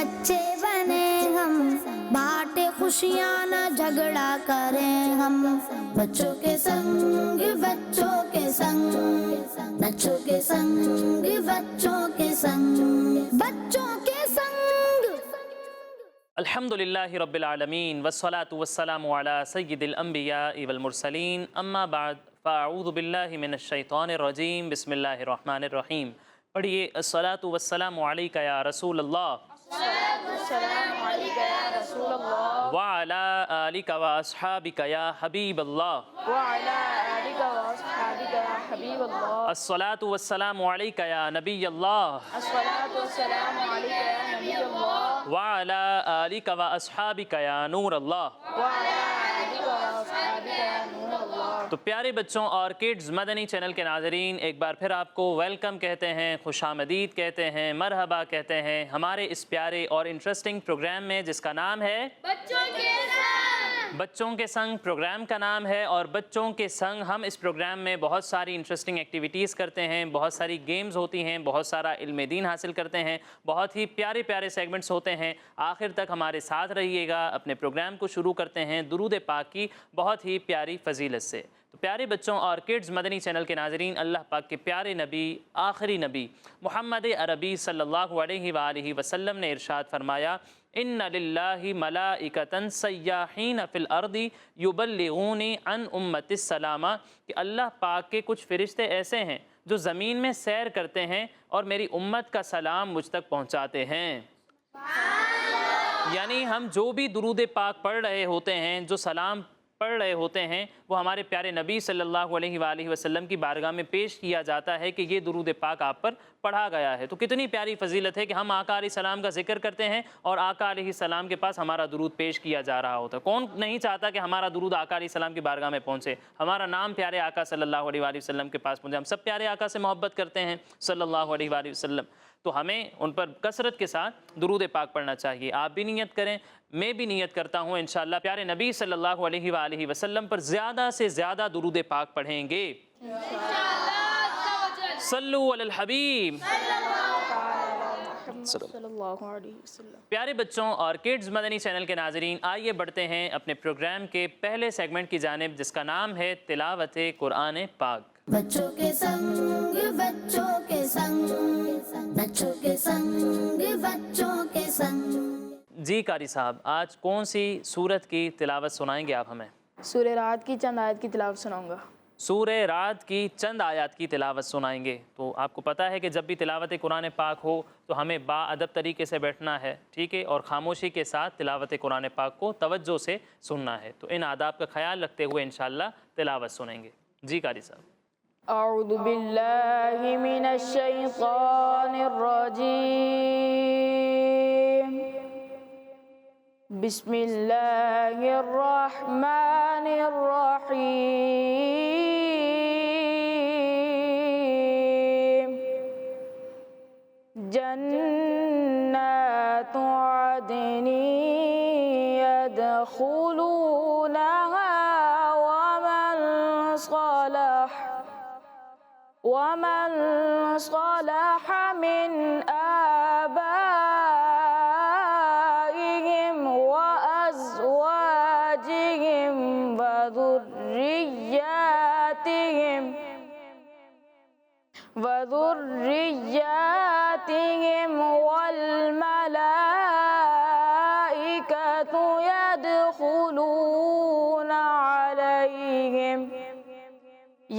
बच्चे बने हम, बांटे खुशियाँ न झगड़ा करें हम। बच्चों के संग बच्चों के संग, बच्चों के संग, बच्चों के संग। अल्हम्दुलिल्लाहि रब्बिल आलमीन वस्सलातु वस्सलामु अला सय्यिदिल अंबिया वल मुरसलीन अम्मा बाद फ़अऊज़ु बिल्लाहि मिनश शैतानिर रजीम बिस्मिल्लाहिर रहमानिर रहीम। पढ़िए अस्सलातु वस्सलामु अलैका या रसूल अल्लाह व अला आलिका व अस्हाबिका या हबीब अल्लाह। अस्सलातु वस्सलामु अलैका या नबी अल्लाह व अला आलिका व अस्हाबिका या नूर अल्लाह। तो प्यारे बच्चों और किड्स मदनी चैनल के नाज़रीन, एक बार फिर आपको वेलकम कहते हैं, खुशामदीद कहते हैं, मरहबा कहते हैं हमारे इस प्यारे और इंटरेस्टिंग प्रोग्राम में जिसका नाम है बच्चों के संग प्रोग्राम का नाम है। और बच्चों के संग हम इस प्रोग्राम में बहुत सारी इंटरेस्टिंग एक्टिविटीज़ करते हैं, बहुत सारी गेम्स होती हैं, बहुत सारा इल्म दीन हासिल करते हैं, बहुत ही प्यारे प्यारे सेगमेंट्स होते हैं। आखिर तक हमारे साथ रहिएगा। अपने प्रोग्राम को शुरू करते हैं दुरूद पाक की बहुत ही प्यारी फजीलत से। तो प्यारे बच्चों और किड्स मदनी चैनल के नाज़रीन, अल्लाह पाक के प्यारे नबी, आखिरी नबी मुहम्मद अरबी सल्लल्लाहु अलैहि वालिहि वसल्लम ने इरशाद फरमाया, इन्ना लिल्लाहि मलाइकतन सय्याहीन फिल अर्दी युबल्लिगूनी अन उम्मतिस सलामा, कि अल्लाह पाक के कुछ फ़रिश्ते ऐसे हैं जो ज़मीन में सैर करते हैं और मेरी उम्मत का सलाम मुझ तक पहुँचाते हैं। यानी हम जो भी दुरूद पाक पढ़ रहे होते हैं, जो सलाम पढ़ रहे होते हैं, वो हमारे प्यारे नबी सल्लल्लाहु अलैहि वसल्लम की बारगाह में पेश किया जाता है कि ये दुरूद पाक आप पर पढ़ा गया है। तो कितनी प्यारी फजीलत है कि हम आका अलैहिस्सलाम का जिक्र करते हैं और आका अलैहिस्सलाम के पास हमारा दुरूद पेश किया जा रहा होता है। कौन नहीं चाहता कि हमारा दुरूद आका अलैहिस्सलाम की बारगाह में पहुँचे, हमारा नाम प्यारे आका सल्लल्लाहु अलैहि वसल्लम के पास पहुँचे। हम सब प्यारे आका से मोहब्बत करते हैं सल्लल्लाहु अलैहि वसल्लम, तो हमें उन पर कसरत के साथ दुरूद पाक पढ़ना चाहिए। आप भी नियत करें, मैं भी नियत करता हूँ इंशाअल्लाह प्यारे नबी सल्लल्लाहु अलैहि वसल्लम पर ज़्यादा से ज़्यादा दुरूद पाक पढ़ेंगे। सल्लु अलल हबीब। प्यारे बच्चों और किड्स मदनी चैनल के नाज़रीन, आइए बढ़ते हैं अपने प्रोग्राम के पहले सेगमेंट की जानिब जिसका नाम है तिलावत कुरान पाक। बच्चों के संग, बच्चों के संग, बच्चों के संग, बच्चों के संग। जी कारी साहब, आज कौन सी सूरत की तिलावत सुनाएंगे आप हमें? सूरह रात की चंद आयत की तिलावत सुनाऊंगा। सूरह रात की चंद आयत की तिलावत सुनाएंगे। तो आपको पता है कि जब भी तिलावत कुरान पाक हो तो हमें बाअदब तरीके से बैठना है, ठीक है, और ख़ामोशी के साथ तिलावत कुरान पाक को तवज्जो से सुनना है। तो इन आदाब का ख्याल रखते हुए इंशाअल्लाह तिलावत सुनेंगे। जी कारी साहब। अऊज़ु बिल्लाहि मिनश शैतानिर रजीम, बिस्मिल्लाहिर रहमानिर रहीम। जन्नातु अदनि यदखुलूनहा वमन صلح من آبائهم وأزواجهم وذرياتهم والملائكة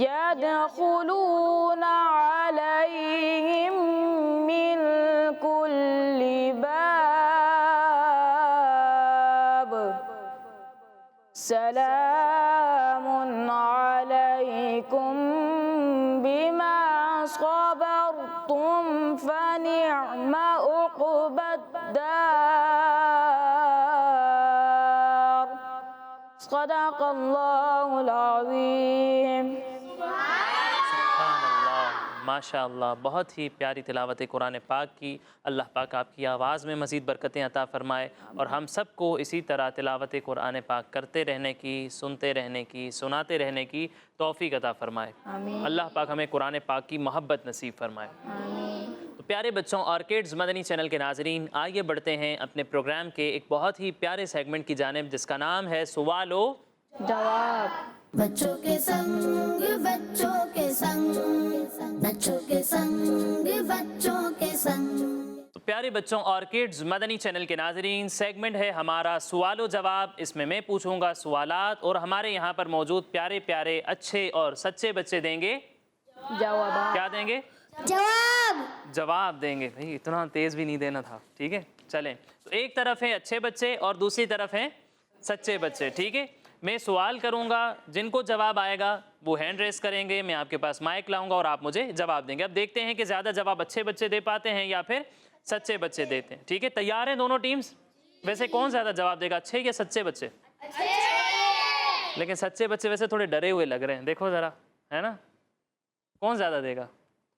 يدخلون عليهم من كل باب سلام عليكم بما صبرتم فنعم عقبى الدار صدق الله العظيم। माशाअल्लाह, बहुत ही प्यारी तिलावत कुरान पाक की। अल्लाह पाक आपकी आवाज़ में मज़ीद बरकतें अता फ़रमाए और हम सबको इसी तरह तिलावत कुरान पाक करते रहने की, सुनते रहने की, सुनाते रहने की तौफ़ीक़ अता फ़रमाए। अल्लाह पाक हमें कुरान पाक की मोहब्बत नसीब फ़रमाए। तो پیارے بچوں اور کڈز مدنی چینل کے ناظرین، آئیے بڑھتے ہیں اپنے پروگرام کے ایک بہت ہی پیارے سیگمنٹ کی جانب جس کا نام ہے سوال و جواب. بچوں کے سنگ بچوں کے سنگ بچوں کے سنگ بچوں کے سنگ. تو پیارے بچوں اور کڈز مدنی چینل کے ناظرین، سیگمنٹ ہے ہمارا سوال و جواب. اس میں پوچھوں گا سوالات اور ہمارے یہاں پر موجود پیارے پیارے اچھے اور سچے بچے دیں گے جواب. کیا دیں گے؟ جواب دیں گے. بھئی اتنا تیز بھی نہیں دینا تھا. ٹھیک ہے، چلیں. تو ایک طرف ہیں اچھے بچے اور دوسری طرف ہیں سچے بچے. ٹھیک ہے، میں سوال کروں گا، جن کو جواب آئے گا وہ ہینڈ ریس کریں گے. میں آپ کے پاس مائک لاؤں گا اور آپ مجھے جواب دیں گے. اب دیکھتے ہیں کہ زیادہ جواب اچھے بچے دے پاتے ہیں یا پھر سچے بچے دیتے ہیں. ٹھیک ہے، تیار ہیں دونوں ٹیمز؟ ویسے کون زیادہ جواب دے گا، اچھے یا سچے بچے؟ لیکن سچے بچے ویسے تھوڑے ڈرے ہوئے لگ رہے ہیں. دیکھو ذرا، ہے نا؟ کون زیادہ دے گا؟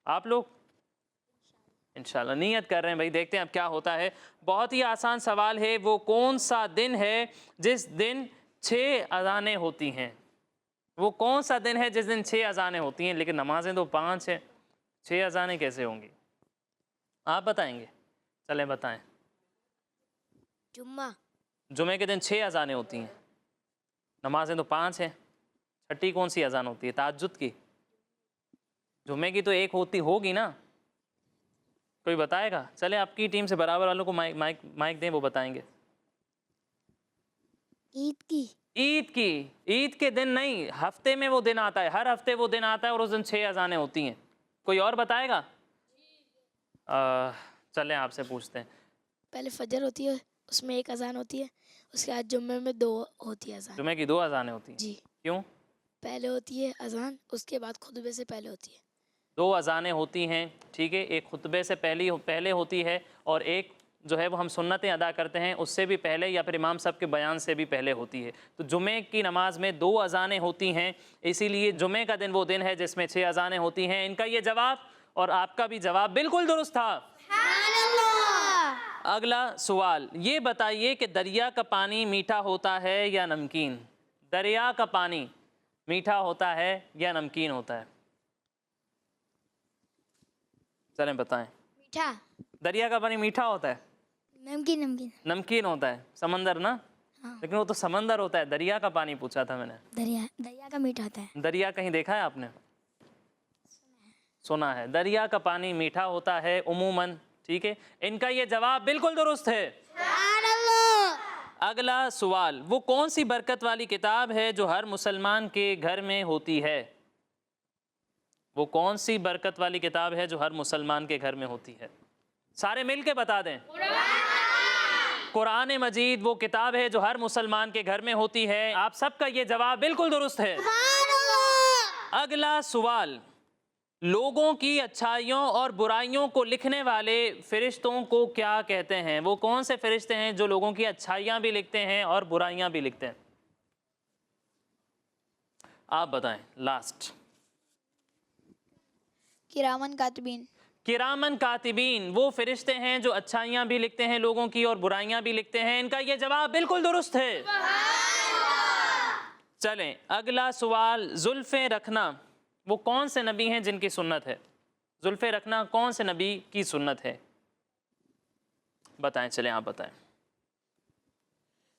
آپ لوگ؟ انشاءاللہ نیت کر رہے ہیں. بھائی دیکھتے ہیں اب کیا ہوتا ہے. بہت ہی آسان سوال ہے. وہ کون سا دن ہے جس دن 6 اذانیں ہوتی ہیں؟ وہ کون سا دن ہے جس دن 6 اذانیں ہوتی ہیں؟ لیکن نمازیں تو 5 ہیں، 6 اذانیں کیسے ہوں گی؟ آپ بتائیں گے؟ چلیں بتائیں. جمعے کے دن 6 اذانیں ہوتی ہیں، نمازیں تو 5 ہیں. چھٹی کون سی اذان ہوتی ہے؟ تہجد کی. جمعے کی تو ایک ہوگی نا. کوئی بتائے گا؟ چلے آپ کی ٹیم سے برابر والوں کو مائک دیں، وہ بتائیں گے. عید کی. عید کے دن نہیں، ہفتے میں وہ دن آتا ہے. ہر ہفتے وہ دن آتا ہے اور اس دن 6 اذانیں ہوتی ہیں. کوئی اور بتائے گا؟ چلیں آپ سے پوچھتے ہیں. پہلے فجر ہوتی ہے، اس میں 1 اذان ہوتی ہے. اس کے بعد جمعے میں 2 ہوتی ہے اذان. جمعے کی 2 اذانیں ہوتی ہیں؟ جی. کیوں؟ پہلے ہوتی ہے اذان، اس کے بعد خطبے سے پہلے ہوتی ہے. 2 اذانیں ہوتی ہیں. ٹھیک ہے، ایک خطبے سے پہلے ہوتی ہے اور ایک جو ہے وہ ہم سنتیں ادا کرتے ہیں اس سے بھی پہلے یا پھر امام صاحب کے بیان سے بھی پہلے ہوتی ہے. تو جمعے کی نماز میں 2 اذانیں ہوتی ہیں، اسی لیے جمعے کا دن وہ دن ہے جس میں 6 اذانیں ہوتی ہیں. ان کا یہ جواب اور آپ کا بھی جواب بالکل درست تھا. اگلا سوال یہ بتائیے کہ دریا کا پانی میٹھا ہوتا ہے یا نمکین؟ دریا کا پانی میٹھا ہوتا ہے یا نمکین ہوتا ہے؟ چلیں بتائیں. میٹھا. دریا کا پانی میٹھا ہوتا ہے؟ نمکین ہوتا ہے. سمندر نا؟ لیکن وہ تو سمندر ہوتا ہے. دریا کا پانی پوچھا تھا میں نے. دریا کا میٹھا ہوتا ہے. دریا کہیں دیکھا ہے آپ نے؟ سنا ہے. دریا کا پانی میٹھا ہوتا ہے عموماً. ٹھیک ہے، ان کا یہ جواب بالکل درست ہے. اگلا سوال وہ کون سی برکت والی کتاب ہے جو ہر مسلمان کے گھر میں ہوتی ہے؟ وہ کون سی برکت والی کتاب ہے جو ہر مسلمان کے گھر میں ہوتی ہے؟ سارے مل کے بتا دیں. قرآن مجید وہ کتاب ہے جو ہر مسلمان کے گھر میں ہوتی ہے. آپ سب کا یہ جواب بالکل درست ہے. اگلا سوال لوگوں کی اچھائیوں اور برائیوں کو لکھنے والے فرشتوں کو کیا کہتے ہیں؟ وہ کون سے فرشتے ہیں جو لوگوں کی اچھائیاں بھی لکھتے ہیں اور برائیاں بھی لکھتے ہیں؟ آپ بتائیں. لاسٹ. کرامن کاتبین. کرامن کاتبین وہ فرشتے ہیں جو اچھائیاں بھی لکھتے ہیں لوگوں کی اور برائیاں بھی لکھتے ہیں. ان کا یہ جواب بالکل درست ہے. چلیں اگلا سوال زلفیں رکھنا وہ کون سے نبی ہیں جن کی سنت ہے؟ زلفیں رکھنا کون سے نبی کی سنت ہے؟ بتائیں. چلیں آپ بتائیں.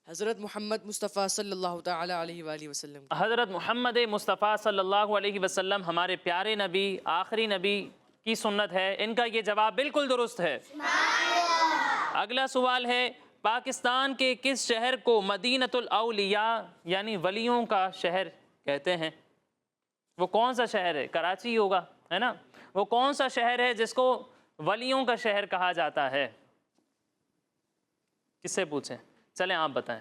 حضرت محمد مصطفیٰ صلی اللہ تعالی علیہ وآلہ وسلم. حضرت محمد مصطفیٰ صلی اللہ علیہ وسلم ہمارے پیارے نبی آخری نبی کی سنت ہے. ان کا یہ جواب بالکل درست ہے. اگلا سوال ہے پاکستان کے کس شہر کو مدینۃ الاولیاء یعنی ولیوں کا شہر کہتے ہیں؟ وہ کون سا شہر ہے؟ کراچی ہوگا، ہے نا؟ وہ کون سا شہر ہے جس کو ولیوں کا شہر کہا جاتا ہے؟ کس سے پوچھیں؟ چلیں آپ بتائیں.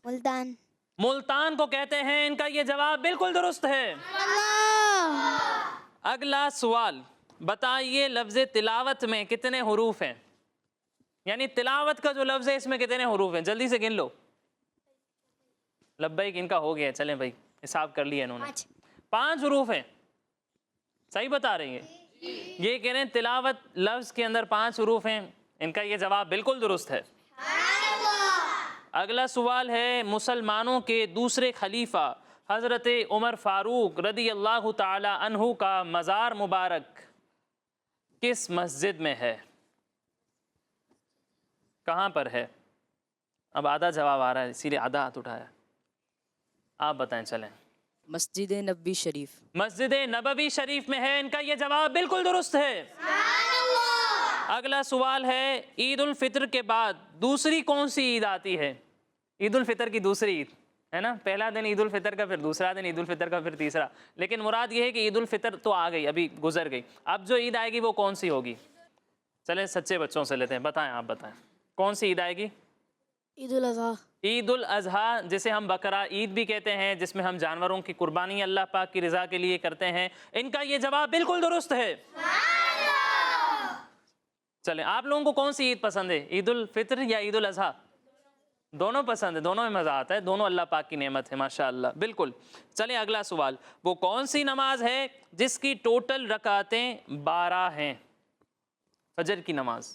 ملتان. ملتان کو کہتے ہیں. ان کا یہ جواب بالکل درست ہے. اگلا سوال بتائیے لفظ تلاوت میں کتنے حروف ہیں؟ یعنی تلاوت کا جو لفظ ہے اس میں کتنے حروف ہیں؟ جلدی سے گن لو. لبیک ان کا ہو گیا. چلیں بھائی حساب کر لیا انہوں نے. 5 حروف ہیں. صحیح بتا رہی ہیں؟ یہ کہہ رہے ہیں تلاوت لفظ کے اندر 5 حروف ہیں. ان کا یہ جواب بالکل درست ہے. اگلا سوال ہے مسلمانوں کے دوسرے خلیفہ حضرت عمر فاروق رضی اللہ تعالی عنہ کا مزار مبارک किस मस्जिद में है? कहाँ पर है? अब आधा जवाब आ रहा है इसीलिए आधा हाथ उठाया। आप बताएं चलें। मस्जिद नबवी शरीफ। मस्जिद नबवी शरीफ में है, इनका ये जवाब बिल्कुल दुरुस्त है। अगला सवाल है, ईद उल फितर के बाद दूसरी कौन सी ईद आती है? ईद उल फितर की दूसरी ईद है ना, पहला दिन ईद उल फितर का, फिर दूसरा दिन ईद उल फितर का, फिर तीसरा। लेकिन मुराद ये है कि ईद उल फितर तो आ गई, अभी गुजर गई, अब जो ईद आएगी वो कौन सी होगी? चलें सच्चे बच्चों से लेते हैं, बताएं, आप बताएं कौन सी ईद आएगी? ईद उल अज़हा। ईद उल अज़हा, जिसे हम बकरा ईद भी कहते हैं, जिसमें हम जानवरों की कुर्बानी अल्लाह पाक की रज़ा के लिए करते हैं, इनका ये जवाब बिल्कुल दुरुस्त है। चलें, आप लोगों को कौन सी ईद पसंद है, ईद उल फितर या ईद उल अज़हा? दोनों पसंद है, दोनों में मज़ा आता है, दोनों अल्लाह पाक की नेमत है माशाअल्लाह। बिल्कुल। चलें अगला सवाल, वो कौन सी नमाज है जिसकी टोटल रकातें 12 हैं? फजर की नमाज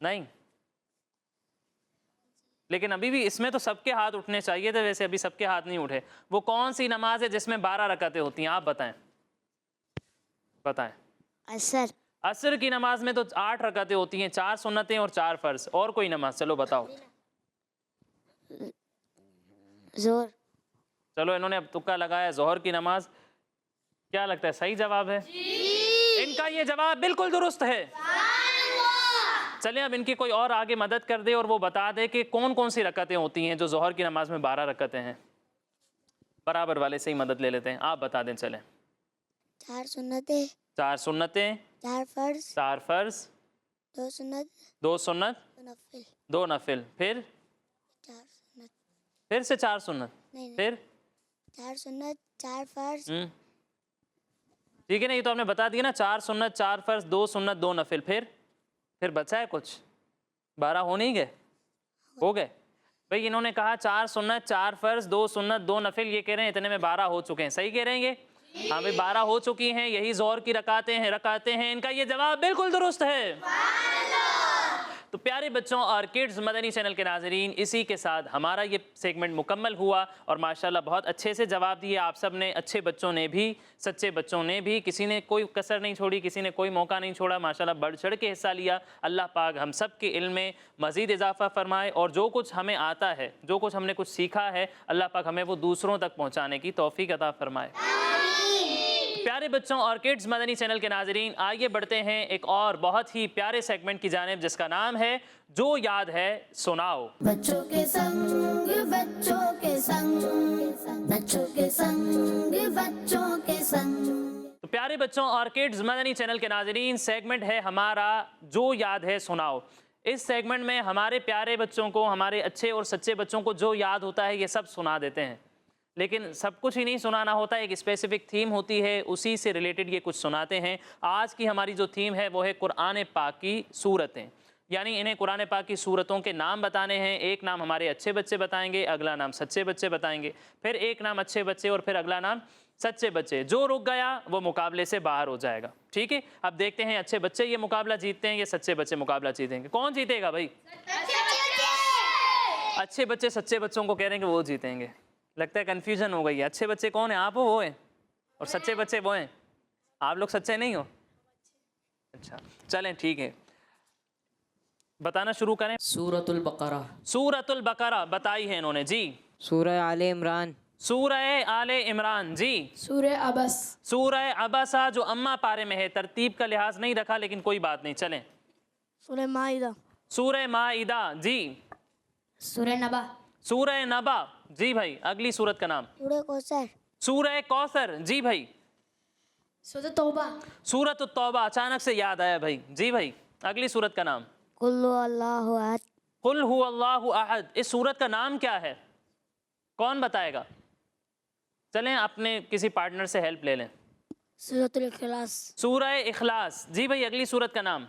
नहीं, लेकिन अभी भी इसमें तो सबके हाथ उठने चाहिए थे, वैसे अभी सबके हाथ नहीं उठे। वो कौन सी नमाज है जिसमें 12 रकातें होती हैं? आप बताएं, बताएं। असर। असर की नमाज में तो 8 रकातें होती हैं, 4 सुन्नतें और 4 फर्ज। और कोई नमाज चलो बताओ। जोहर। चलो इन्होंने अब तुक्का लगाया, जोहर की नमाज। क्या लगता है सही जवाब है? इनका ये जवाब बिल्कुल दुरुस्त है। चलें अब इनकी कोई और आगे मदद कर दे और वो बता दे कि कौन कौन सी रकातें होती हैं जो जोहर की नमाज में 12 रकातें हैं। बराबर वाले से ही मदद ले लेते हैं, आप बता दें। चलें। 4 सुन्नतें। 4 सुन्नतें। 4 फर्ज। 4 फर्ज। 2 सुन्नत। 2 सुन्नत। 2 नफिल। 2 नफिल। फिर 4 सुन्नत। फिर से 4 सुन्नत। नहीं, फिर 4 सुन्नत, 4 फर्ज। ठीक है ना, ये तो आपने बता दिया ना, 4 सुन्नत, 4 फर्ज, 2 सुन्नत, 2 नफिल। फिर बचा है कुछ? 12 हो नहीं गए? हो गए भाई। इन्होंने कहा 4 सुन्नत, 4 फर्ज, 2 सुन्नत, 2 नफिल, ये कह रहे हैं इतने में 12 हो चुके हैं। सही कह रहे हैं ये? हाँ भाई 12 हो चुकी हैं, यही जोहर की रकातें हैं। इनका ये जवाब बिल्कुल दुरुस्त है। तो प्यारे बच्चों और किड्स मदनी चैनल के नाजरीन, इसी के साथ हमारा ये सेगमेंट मुकम्मल हुआ और माशाल्लाह बहुत अच्छे से जवाब दिए आप सब ने। अच्छे बच्चों ने भी, सच्चे बच्चों ने भी, किसी ने कोई कसर नहीं छोड़ी, किसी ने कोई मौका नहीं छोड़ा। माशाल्लाह बढ़ चढ़ के हिस्सा लिया। अल्लाह पाक हम सब के इल्म में मज़ीद इजाफ़ा फरमाए और जो कुछ हमें आता है, जो कुछ हमने कुछ सीखा है, अल्लाह पाक हमें वो दूसरों तक पहुँचाने की तौफ़ीक अता फरमाए। प्यारे बच्चों और किड्स मदनी चैनल के नाजरीन, आइए बढ़ते हैं एक और बहुत ही प्यारे सेगमेंट की जानिब, जिसका नाम है जो याद है सुनाओ। बच्चों के संग, बच्चों के संग, बच्चों के संग, बच्चों के संग। तो प्यारे बच्चों और किड्स मदनी चैनल के नाजरीन, सेगमेंट है हमारा जो याद है सुनाओ। इस सेगमेंट में हमारे प्यारे बच्चों को, हमारे अच्छे और सच्चे बच्चों को जो याद होता है ये सब सुना देते हैं। लेकिन सब कुछ ही नहीं सुनाना होता, एक स्पेसिफिक थीम होती है, उसी से रिलेटेड ये कुछ सुनाते हैं। आज की हमारी जो थीम है वो है कुरान पाक की सूरतें, यानी इन्हें कुरान पाक की सूरतों के नाम बताने हैं। एक नाम हमारे अच्छे बच्चे बताएंगे, अगला नाम सच्चे बच्चे बताएंगे, फिर एक नाम अच्छे बच्चे और फिर अगला नाम सच्चे बच्चे। जो रुक गया वो मुकाबले से बाहर हो जाएगा। ठीक है, अब देखते हैं अच्छे बच्चे ये मुकाबला जीतते हैं या सच्चे बच्चे मुकाबला जीतेंगे। कौन जीतेगा भाई? अच्छे बच्चे सच्चे बच्चों को कह रहे हैं कि वो जीतेंगे। लगता है कन्फ्यूजन हो गई है। अच्छे बच्चे कौन है? आप हो, वो हैं, और सच्चे बच्चे वो हैं। आप लोग सच्चे नहीं हो? अच्छा चलें ठीक है, बताना शुरू करें। सूरतुल बकरा। सूरतुल बकरा बताई है इन्होंने जी। सूरह आले इमरान। सूरह आले इमरान जी। सूरह अबस। सूरह अबसा जो अम्मा पारे में है, तरतीब का लिहाज नहीं रखा लेकिन कोई बात नहीं, चलें। सूरह माइदा। सूरह माइदा जी। सूरह नबा। सूरह नबा जी भाई। अगली सूरत का नाम? सूरह कौसर। सूरह कौसर जी भाई। सूरह तौबा। सूरत तौबा, अचानक से याद आया भाई जी भाई। अगली सूरत का नाम? कुल हुवल्लाहु अहद। कुल हुवल्लाहु अहद। इस सूरत का नाम क्या है? कौन बताएगा? चलें अपने किसी पार्टनर से हेल्प ले लें। सूरतुल इखलास। सूरह इखलास जी भाई। अगली सूरत का नाम?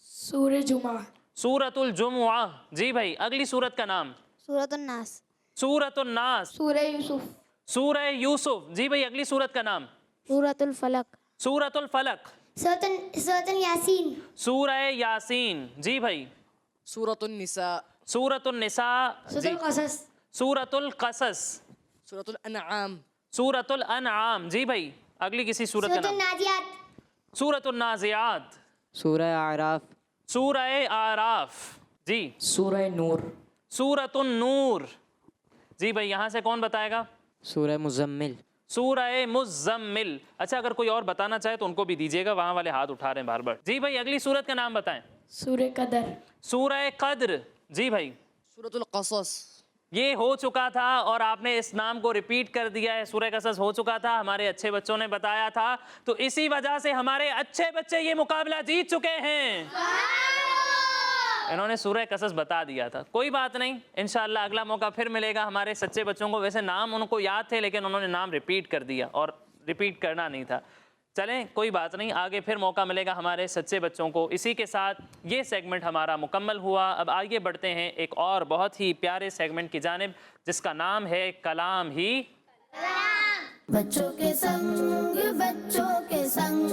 सूरह जुमा। सूरतुल जुमुआ जी भाई। अगली सूरत का नाम? सूरतुन नास। सूरतुन नास। सूरह यूसुफ। सूरह यूसुफ जी भाई। अगली सूरत का नाम? सूरतुल फलक। सूरतुल फलक। सूरतुन यासीन। सूरह यासीन जी भाई। सूरतुन निसा। सूरतुन निसा जी। सूरतुल कसस। सूरतुल कसस। सूरतुल अनआम। सूरतुल अनआम जी भाई। अगली किसी सूरत का नाम? नाजियात। सूरत अन्नाज़ियात, सूरह आराफ, सूरह आराफ, जी सूरह नूर, सूरत नूर, जी भाई यहाँ से कौन बताएगा? सूरह मुज़म्मिल, सूरह मुज़म्मिल। अच्छा, अगर कोई और बताना चाहे तो उनको भी दीजिएगा, वहाँ वाले हाथ उठा रहे हैं बार बार। जी भाई अगली सूरत का नाम बताएं। सूर्य कदर, सूरह कद्र, जी भाई सूरतुल क़सस, ये हो चुका था और आपने इस नाम को रिपीट कर दिया है। सूरह कसस हो चुका था, हमारे अच्छे बच्चों ने बताया था, तो इसी वजह से हमारे अच्छे बच्चे ये मुकाबला जीत चुके हैं। इन्होंने सूरह कसस बता दिया था। कोई बात नहीं, इंशाअल्लाह अगला मौका फिर मिलेगा हमारे सच्चे बच्चों को। वैसे नाम उनको याद थे लेकिन उन्होंने नाम रिपीट कर दिया और रिपीट करना नहीं था। चलें कोई बात नहीं, आगे फिर मौका मिलेगा हमारे सच्चे बच्चों को। इसी के साथ ये सेगमेंट हमारा मुकम्मल हुआ। अब आगे बढ़ते हैं एक और बहुत ही प्यारे सेगमेंट की जानिब, जिसका नाम है कलाम ही। बच्चों के संग, बच्चों के संग,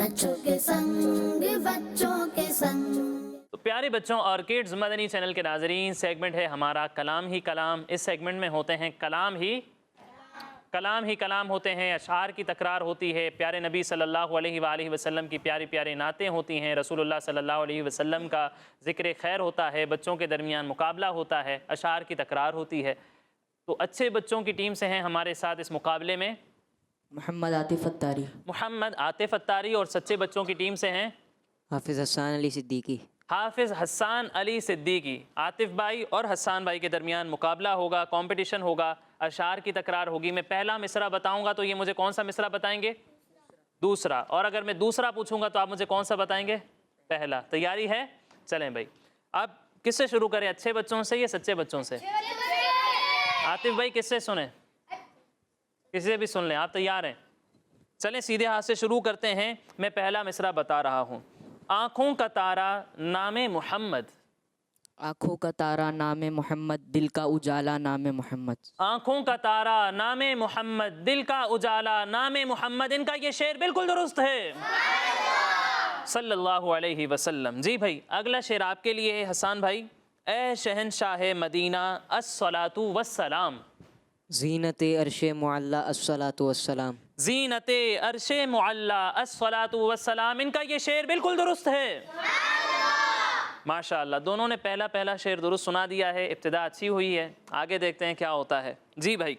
बच्चों के संग, बच्चों के संग। तो प्यारे बच्चों और किड्स मदनी चैनल के नाजरीन, सेगमेंट है हमारा कलाम ही कलाम। इस सेगमेंट में होते हैं कलाम ही कलाम होते हैं, अशार की तकरार होती है, प्यारे नबी सल्लल्लाहु अलैहि वसल्लम की प्यारी प्यारी नातें होती हैं, रसूलुल्लाह सल्लल्लाहु अलैहि वसल्लम का ज़िक्र खैर होता है, बच्चों के दरमियान मुकाबला होता है, अशार की तकरार होती है। तो अच्छे बच्चों की टीम से हैं हमारे साथ इस मुकाबले में मोहम्मद आतिफ अत्तारी, मोहम्मद आतिफ अत्तारी, और सच्चे बच्चों की टीम से हैं हाफिज़ हसन अली सिद्दीकी, हाफिज़ हसन अली सिद्दीकी। आतिफ भाई और हसन भाई के दरमियान मुकाबला होगा, कंपटीशन होगा, अशार की तकरार होगी। मैं पहला मिसरा बताऊंगा तो ये मुझे कौन सा मिसरा बताएंगे? दूसरा। और अगर मैं दूसरा पूछूंगा तो आप मुझे कौन सा बताएंगे? पहला। तैयारी है? चलें भाई, अब किससे शुरू करें, अच्छे बच्चों से या सच्चे बच्चों से? आतिफ भाई किससे सुने? किसी से भी सुन लें, आप तैयार हैं? चलें सीधे हाथ से शुरू करते हैं। मैं पहला मिसरा बता रहा हूँ। आँखों का तारा नामे मोहम्मद, आँखों का तारा नाम मोहम्मद, दिल का उजाला नाम मोहम्मद। आँखों का तारा नामे मोहम्मद, दिल का उजाला नामे मोहम्मद। इनका ये शेर बिल्कुल दुरुस्त है सल्लल्लाहु अलैहि वसल्लम। जी भाई अगला शेर आपके लिए है हसन भाई। ए शहनशाह मदीना अस्सलातु वस्सलाम, ज़ीनत अर्शे मुअल्ला अस्सलातु वस्सलाम, ज़ीनत अर्शे मुअल्ला अस्सलातु वस्सलाम। इनका ये शेर बिल्कुल दुरुस्त है माशाअल्लाह। दोनों ने पहला शेर दुरुस्त सुना दिया है, इब्तिदा अच्छी हुई है। आगे देखते हैं क्या होता है। जी भाई,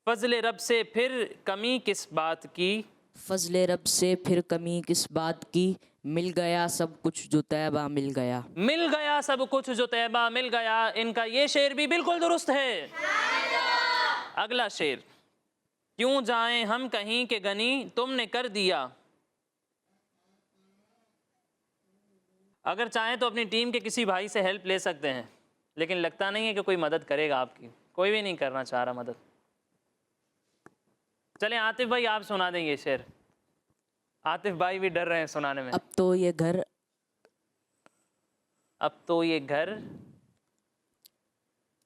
फजल रब से फिर कमी किस बात की, फजल रब से फिर कमी किस बात की, मिल गया सब कुछ जो तैबा मिल गया, मिल गया सब कुछ जो तैबा मिल गया। इनका ये शेर भी बिल्कुल दुरुस्त है। अगला शेर, क्यों जाएं हम कहीं के गनी तुमने कर दिया। अगर चाहें तो अपनी टीम के किसी भाई से हेल्प ले सकते हैं, लेकिन लगता नहीं है कि कोई मदद करेगा आपकी। कोई भी नहीं करना चाह रहा मदद। चलें आतिफ भाई आप सुना दें ये शेर। आतिफ भाई भी डर रहे हैं सुनाने में। अब तो ये घर, अब तो ये घर,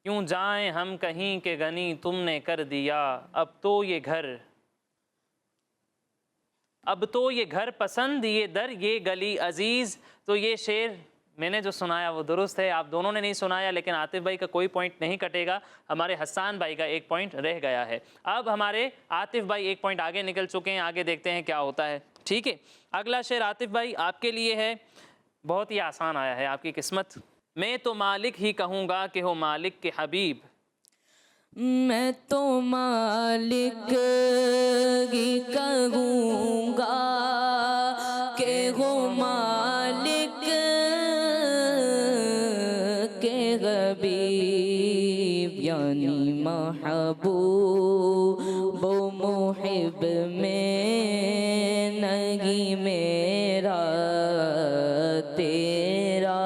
क्यों जाएं हम कहीं के गनी तुमने कर दिया। अब तो ये घर, अब तो ये घर पसंद, ये दर ये गली अजीज़। तो ये शेर मैंने जो सुनाया वो दुरुस्त है, आप दोनों ने नहीं सुनाया, लेकिन आतिफ भाई का कोई पॉइंट नहीं कटेगा। हमारे हसन भाई का एक पॉइंट रह गया है। अब हमारे आतिफ भाई एक पॉइंट आगे निकल चुके हैं। आगे देखते हैं क्या होता है। ठीक है, अगला शेर आतिफ भाई आपके लिए है, बहुत ही आसान आया है, आपकी किस्मत। मैं तो मालिक ही कहूँगा कि हो मालिक के हबीब, मैं तो मालिक ही कहूँगा के हो मालिक के हबीब, यानी महबूब मुहिब में नहीं मेरा तेरा,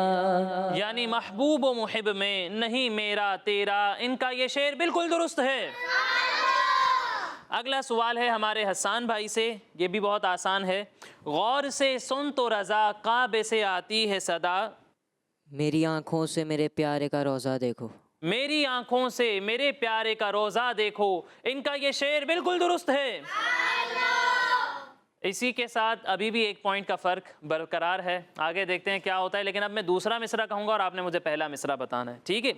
यानी महबूब व मुहिब में नहीं मेरा तेरा। इनका ये शेर बिल्कुल दुरुस्त है। अगला सवाल है हमारे हसन भाई से, ये भी बहुत आसान है। गौर से सुन तो रज़ा काबे से आती है सदा, मेरी आँखों से मेरे प्यारे का रोज़ा देखो, मेरी आँखों से मेरे प्यारे का रोज़ा देखो। इनका ये शेर बिल्कुल दुरुस्त है। इसी के साथ अभी भी एक पॉइंट का फ़र्क बरकरार है। आगे देखते हैं क्या होता है, लेकिन अब मैं दूसरा मिसरा कहूँगा और आपने मुझे पहला मिसरा बताना है। ठीक है।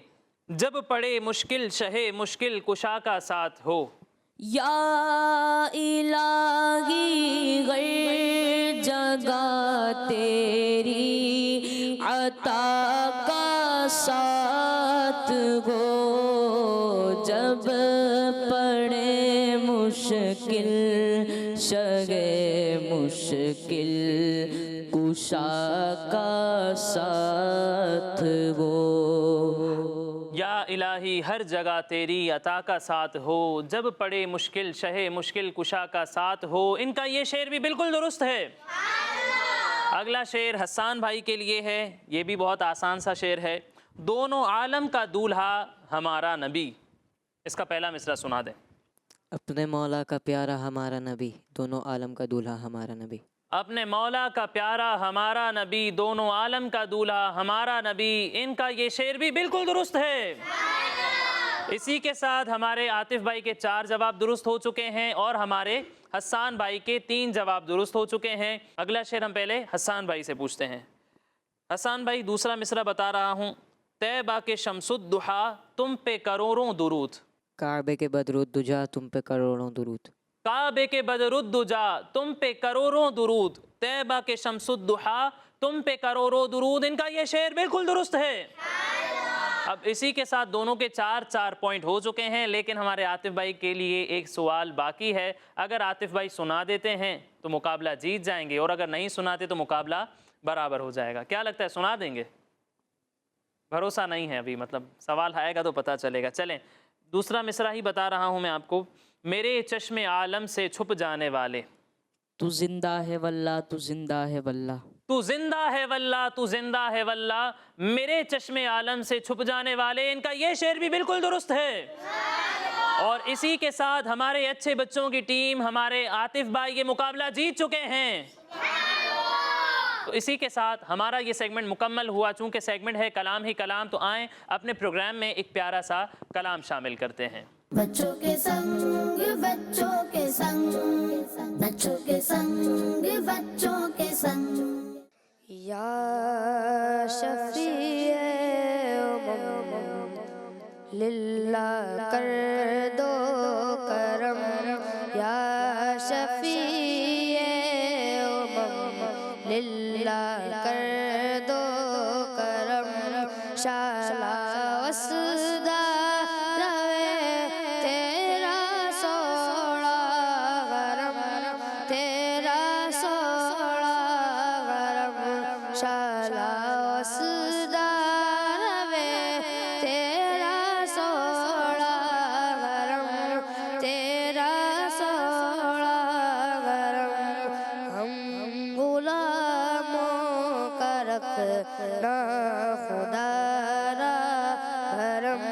जब पड़े मुश्किल शहे मुश्किल कुशा का साथ हो, یا الہی غیر جگہ تیری عطا کا ساتھ ہو، جب پڑے مشکل شگے مشکل کشا کا ساتھ ہو۔ یا الہی ہر جگہ تیری عطا کا ساتھ ہو، جب پڑے مشکل شہ مشکل کشا کا ساتھ ہو۔ ان کا یہ شعر بھی بالکل درست ہے۔ اگلا شعر حسان بھائی کے لیے ہے، یہ بھی بہت آسان سا شعر ہے۔ دونوں عالم کا دولہا ہمارا نبی، اس کا پہلا مصرع سنا دیں۔ اپنے مولا کا پیارا ہمارا نبی، دونوں عالم کا دولہا ہمارا نبی۔ اپنے مولا کا پیارا ہمارا نبی، دونوں عالم کا دولہا ہمارا نبی۔ ان کا یہ شعر بھی بالکل درست ہے۔ اسی کے ساتھ ہمارے عاطف بھائی کے 4 جواب درست ہو چکے ہیں اور ہمارے حسان بھائی کے 3 جواب درست ہو چکے ہیں۔ اگلا شعر ہم پہلے حسان بھائی سے پوچھتے ہیں۔ حسان بھائی دوسرا مصرع بتا رہا ہوں۔ طیبہ کے شمس الضحیٰ تم پہ کروڑوں درود، کعبے کے بدرالدجا تم پہ کروڑوں درود، کعبے کے بدرالدجا تم پہ کروڑوں درود، طیبہ کے شمس الضحیٰ تم پہ کروڑوں درود۔ ان کا یہ شعر بالکل درست ہے۔ اب اسی کے ساتھ دونوں کے 4 پوائنٹ ہو چکے ہیں، لیکن ہمارے عاطف بھائی کے لیے ایک سوال باقی ہے۔ اگر عاطف بھائی سنا دیتے ہیں تو مقابلہ جیت جائیں گے، اور اگر نہیں سناتے تو مقابلہ برابر ہو جائے گا۔ کیا لگتا ہے، سنا دیں گے؟ بھروسہ نہیں ہے ابھی، مطلب سوال آئے گا تو پتہ چلے گا۔ چلیں دوسرا مصرع ہی بتا رہا ہوں میں آپ کو۔ میرے چشم عالم سے چھپ جانے والے، تو زندہ ہے واللہ تو زندہ ہے واللہ، تو زندہ ہے واللہ تو زندہ ہے واللہ، میرے چشم عالم سے چھپ جانے والے۔ ان کا یہ شعر بھی بالکل درست ہے۔ اور اسی کے ساتھ ہمارے اچھے بچوں کی ٹیم، ہمارے عاطف بھائی یہ مقابلہ جیت چکے ہیں۔ تو اسی کے ساتھ ہمارا یہ سیگمنٹ مکمل ہوا۔ چونکہ سیگمنٹ ہے کلام ہی کلام، تو آئیں اپنے پروگرام میں ایک پیارا سا کلام شامل کرتے ہیں۔ بچوں کے سنگ بچوں کے سنگ، بچوں کے سنگ بچوں کے سنگ، یا شفیع امم للہ کر دو کرم، یا شفیع امم للہ کر دو کرم، شالا وسدہ روے تیرا سوڑا غرم، تیرا سوڑا غرم، شالا وسدہ روے تیرا سوڑا غرم، تیرا سوڑا غرم، ہم غلاموں کا رکھنا خدا را بھرم،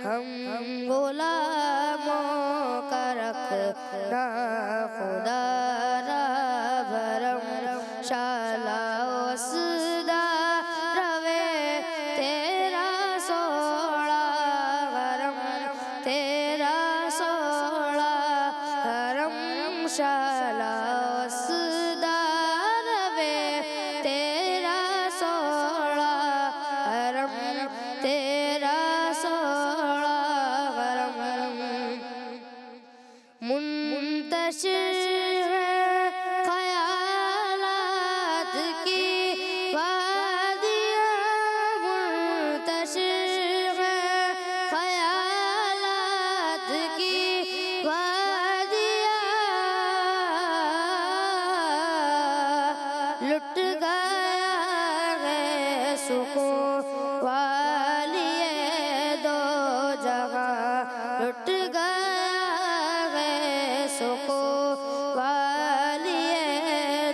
ہم غلاموں کا رکھنا خدا را بھرم، شالا وسدہ روے تیرا سوڑا غرم، تیرا سوڑا غرم، شالا وسدہ روے تیرا سوڑا غرم، تیرا سوڑا غرم، منتشر ہے خیالات کی وادیاں، منتشر ہے خیالات کی وادیاں، لٹ گیا ہے سکون والی دو جہاں، لٹ گیا ہے سکون والی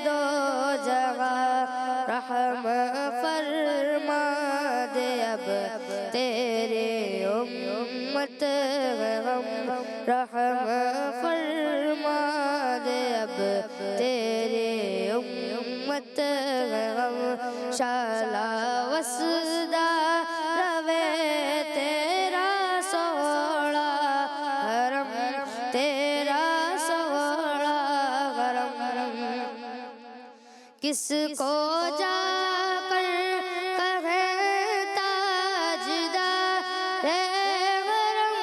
دو جہاں، رحم فرما دے اب تیرے امت غم، رحم فرما دے اب تیرے امت غم، شالا وسدہ روے تیرا سوڑا غرم، تیرا سوڑا غرم، کس کو جا کر کہے تاجدار غرم،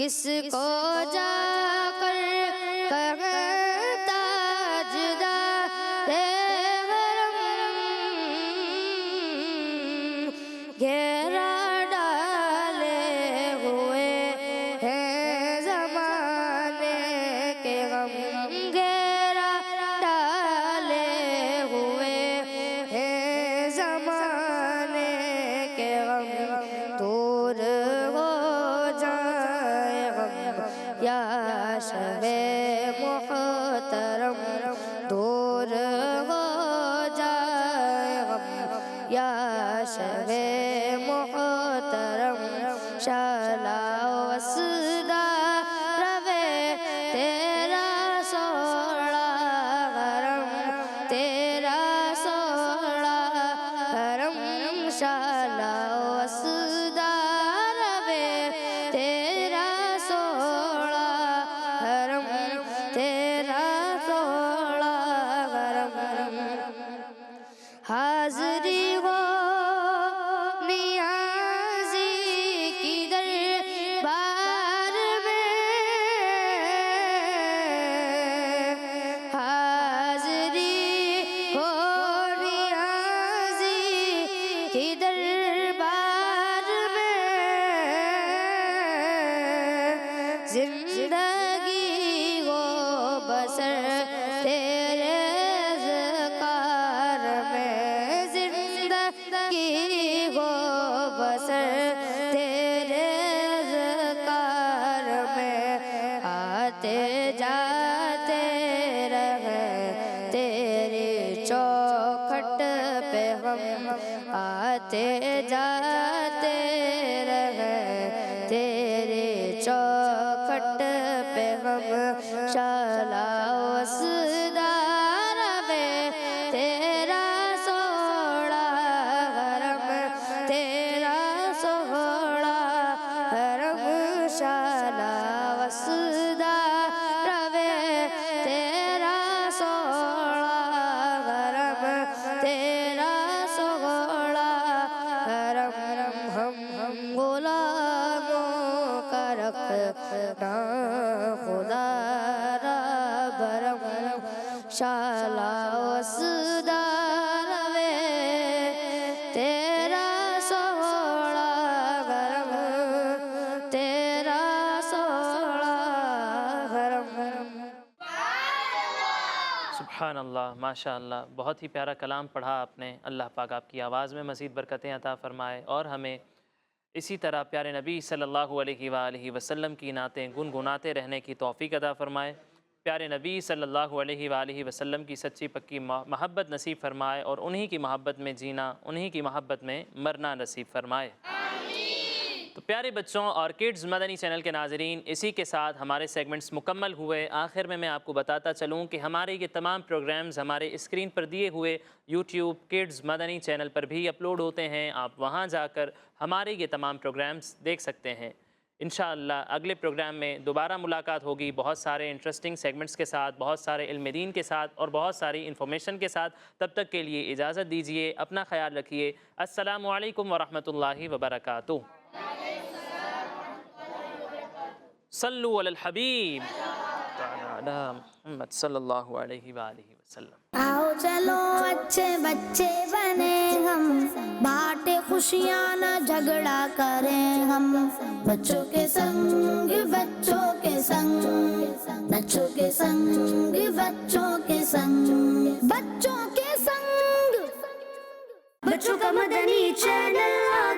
کس کو جا کر کہیں تاجدار حرم گھیرا ڈالے ہوئے ہیں زمانے کے غم گھیرا ڈالے ہوئے ہیں زمانے کے غم دور ہو جائے غم یا شب محترم دور ہو جائے غم یا شب محترم شالا وسدا روے تیرا سوڑا حرم تیرا سوڑا حرم شالا وسدا روے تیرا سوڑا حرم تیرا سوڑا حرم حاضری ہو نیازی کی دربار میں حاضری ہو نیازی کی دربار میں زندگی ہو بسر تیرے ذکار میں زندگی ہو بسر تیرے ذکار میں آتے جاتے رہے تیری چوکھٹ پہ ہم آتے جاتے رہے تیری چوکھٹ پہ ہم شالا وسدا روے تیرا سوڑا حرم تیرا سوڑا حرم شالا وسدا روے تیرا سوڑا حرم تیرا سوڑا حرم ہم غلاموں کا رکھنا خدا را برم شالا وسدا روے تیرا سوڑا حرم تیرا سوڑا حرم سبحان اللہ، ماشاء اللہ، بہت ہی پیارا کلام پڑھا آپ نے۔ اللہ پاک آپ کی آواز میں مزید برکتیں عطا فرمائے اور ہمیں اسی طرح پیارے نبی صلی اللہ علیہ وآلہ وسلم کی نعتیں گنگناتے رہنے کی توفیق عطا فرمائے۔ پیارے نبی صلی اللہ علیہ وآلہ وسلم کی سچی پکی محبت نصیب فرمائے اور انہی کی محبت میں جینا، انہی کی محبت میں مرنا نصیب فرمائے۔ تو پیارے بچوں اور کڈز مدنی چینل کے ناظرین، اسی کے ساتھ ہمارے سیگمنٹس مکمل ہوئے۔ آخر میں آپ کو بتاتا چلوں کہ ہمارے یہ تمام پروگرامز ہمارے اسکرین پر دیے ہوئے یوٹیوب کڈز مدنی چینل پر بھی اپلوڈ ہوتے ہیں۔ آپ وہاں جا کر ہمارے یہ تمام پروگرامز دیکھ سکتے ہیں۔ انشاءاللہ اگلے پروگرام میں دوبارہ ملاقات ہوگی بہت سارے انٹرسٹنگ سیگمنٹس کے ساتھ، بہت سارے علم دین کے ساتھ اور بہت ساری انفارمیشن کے ساتھ۔ تب تک کے لیے اجازت دیجیے، اپنا خیال رکھیے۔ السلام علیکم ورحمۃ اللہ وبرکاتہ۔ صلو علی الحبیب علی محمد صلی اللہ علیہ وآلہ وسلم۔ آؤ چلو اچھے بچے بنے ہم، بانٹے خوشیاں نہ جھگڑا کریں ہم، بچوں کے سنگ بچوں کے سنگ، بچوں کے سنگ بچوں کے سنگ، بچوں کے سنگ، بچوں کا مدنی چینل